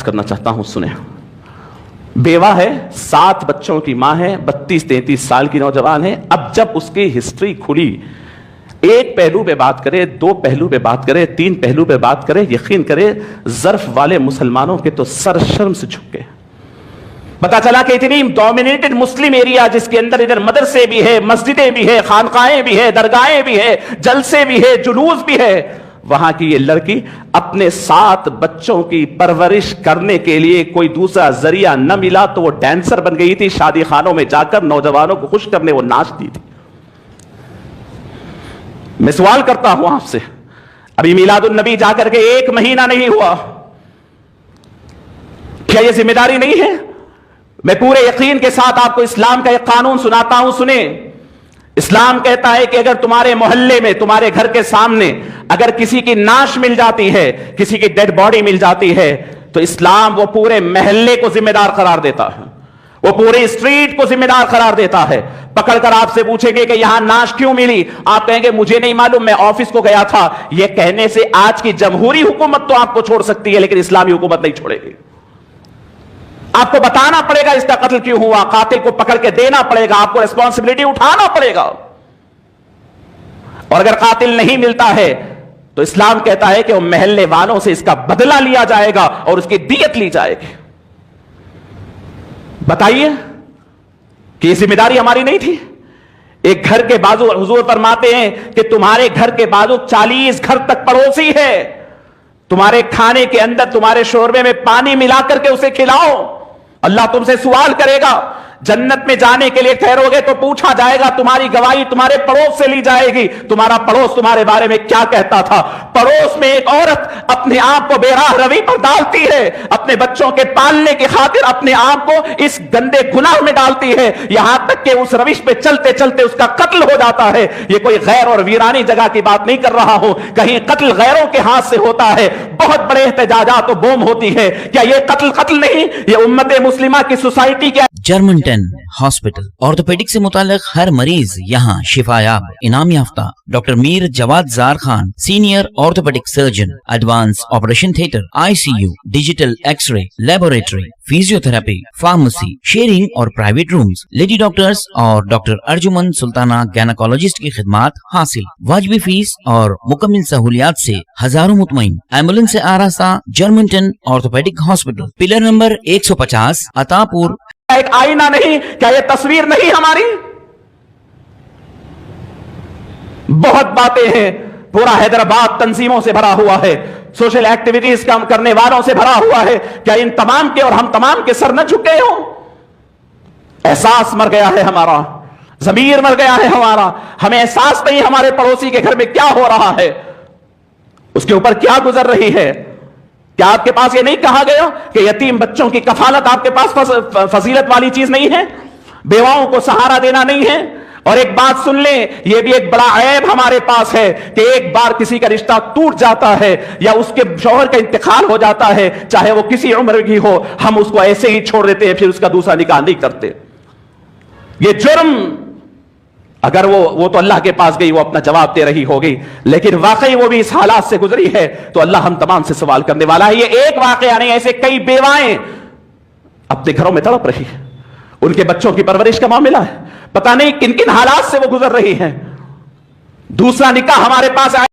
کرنا چاہتا ہوں، سنیں۔ بیوہ ہے، 7 بچوں کی ماں ہے، 32-33 سال کی نوجوان ہے۔ اب جب اس کی ہسٹری کھلی، ایک پہلو پہ بات کرے، 2 پہلو پہ بات کرے، 3 پہلو پہ بات کرے، یقین کرے ظرف والے مسلمانوں کے تو سر شرم سے جھک گئے۔ پتا چلا کہ اتنی ڈومینیٹڈ مسلم ایریا جس کے اندر ادھر مدرسے بھی ہے، مسجدیں بھی ہے، خانقاہیں بھی ہے، درگاہیں بھی ہے، جلسے بھی ہے، جلوس بھی ہے، وہاں کی یہ لڑکی اپنے 7 بچوں کی پرورش کرنے کے لیے کوئی دوسرا ذریعہ نہ ملا تو وہ ڈانسر بن گئی تھی، شادی خانوں میں جا کر نوجوانوں کو خوش کرنے وہ ناچتی تھی۔ میں سوال کرتا ہوں آپ سے، ابھی میلاد النبی جا کر کے 1 مہینہ نہیں ہوا، کیا یہ ذمہ داری نہیں ہے؟ میں پورے یقین کے ساتھ آپ کو اسلام کا ایک قانون سناتا ہوں، سنیں۔ اسلام کہتا ہے کہ اگر تمہارے محلے میں، تمہارے گھر کے سامنے اگر کسی کی ناش مل جاتی ہے، کسی کی ڈیڈ باڈی مل جاتی ہے، تو اسلام وہ پورے محلے کو ذمہ دار قرار دیتا ہے، وہ پورے اسٹریٹ کو ذمہ دار قرار دیتا ہے۔ پکڑ کر آپ سے پوچھیں گے کہ یہاں ناش کیوں ملی، آپ کہیں گے مجھے نہیں معلوم، میں آفس کو گیا تھا۔ یہ کہنے سے آج کی جمہوری حکومت تو آپ کو چھوڑ سکتی ہے، لیکن اسلامی حکومت نہیں چھوڑے گی۔ آپ کو بتانا پڑے گا اس کا قتل کیوں ہوا، قاتل کو پکڑ کے دینا پڑے گا، آپ کو ریسپانسبلٹی اٹھانا پڑے گا۔ اور اگر قاتل نہیں ملتا ہے تو اسلام کہتا ہے کہ وہ محلے والوں سے اس کا بدلہ لیا جائے گا اور اس کی دیت لی جائے گی۔ بتائیے کہ یہ ذمہ داری ہماری نہیں تھی؟ ایک گھر کے بازو، حضور فرماتے ہیں کہ تمہارے گھر کے بازو 40 گھر تک پڑوسی ہے، تمہارے کھانے کے اندر، تمہارے شوربے میں پانی ملا کر کے اسے کھلاؤ۔ اللہ تم سے سوال کرے گا، جنت میں جانے کے لیے ٹھہرو گے تو پوچھا جائے گا، تمہاری گواہی تمہارے پڑوس سے لی جائے گی، تمہارا پڑوس تمہارے بارے میں کیا کہتا تھا۔ پڑوس میں ایک عورت اپنے آپ کو بے راہ روی پر ڈالتی ہے، اپنے بچوں کے پالنے کی خاطر اپنے آپ کو اس گندے گناہ میں ڈالتی ہے، یہاں تک کہ اس روش پہ چلتے چلتے اس کا قتل ہو جاتا ہے۔ یہ کوئی غیر اور ویرانی جگہ کی بات نہیں کر رہا ہوں، کہیں قتل غیروں کے ہاتھ سے ہوتا ہے، بہت بڑے احتجاجات و بوم ہوتی ہے، کیا یہ قتل نہیں؟ یہ امت مسلمہ کی سوسائٹی کیا جرمنٹن ہاسپٹل آرتھوپیڈک سے متعلق ہر مریض یہاں شفایاب، انعام یافتہ ڈاکٹر میر جواد زار Khan, senior orthopaedic surgeon, advance operation theatre, ICU، digital X ray, laboratory, physio therapy, pharmacy, sharing اور پرائیویٹ رومز، لیڈی ڈاکٹرز اور ڈاکٹر ارجمن سلطانہ گینیکولوجسٹ کی خدمات حاصل، واجبی فیس اور مکمل سہولیات سے ہزاروں مطمئن، ایمبولینس سے آراستہ جرمنٹن آرتھوپیڈک ہاسپٹل، پلر نمبر 150، عطا پور۔ ایک آئینہ نہیں، کیا یہ تصویر نہیں ہماری؟ بہت باتیں ہیں، پورا حیدرآباد تنظیموں سے بھرا ہوا ہے، سوشل ایکٹیویٹیز کام کرنے والوں سے بھرا ہوا ہے، کیا ان تمام کے اور ہم تمام کے سر نہ جھکے ہوں؟ احساس مر گیا ہے ہمارا، ضمیر مر گیا ہے ہمارا، ہمیں احساس نہیں ہمارے پڑوسی کے گھر میں کیا ہو رہا ہے، اس کے اوپر کیا گزر رہی ہے۔ کیا آپ کے پاس یہ نہیں کہا گیا کہ یتیم بچوں کی کفالت آپ کے پاس فضیلت والی چیز نہیں ہے، بیواؤں کو سہارا دینا نہیں ہے؟ اور ایک بات سن لیں، یہ بھی ایک بڑا عیب ہمارے پاس ہے کہ ایک بار کسی کا رشتہ ٹوٹ جاتا ہے یا اس کے شوہر کا انتقال ہو جاتا ہے، چاہے وہ کسی عمر کی ہو، ہم اس کو ایسے ہی چھوڑ دیتے ہیں، پھر اس کا دوسرا نکاح نہیں کرتے۔ یہ جرم، اگر وہ تو اللہ کے پاس گئی، وہ اپنا جواب دے رہی ہوگی، لیکن واقعی وہ بھی اس حالات سے گزری ہے تو اللہ ہم تمام سے سوال کرنے والا ہے۔ یہ ایک واقعہ نہیں، ایسے کئی بیوائیں اپنے گھروں میں تڑپ رہی ہیں، ان کے بچوں کی پرورش کا معاملہ ہے، پتہ نہیں کن کن حالات سے وہ گزر رہی ہیں۔ دوسرا نکاح ہمارے پاس آئے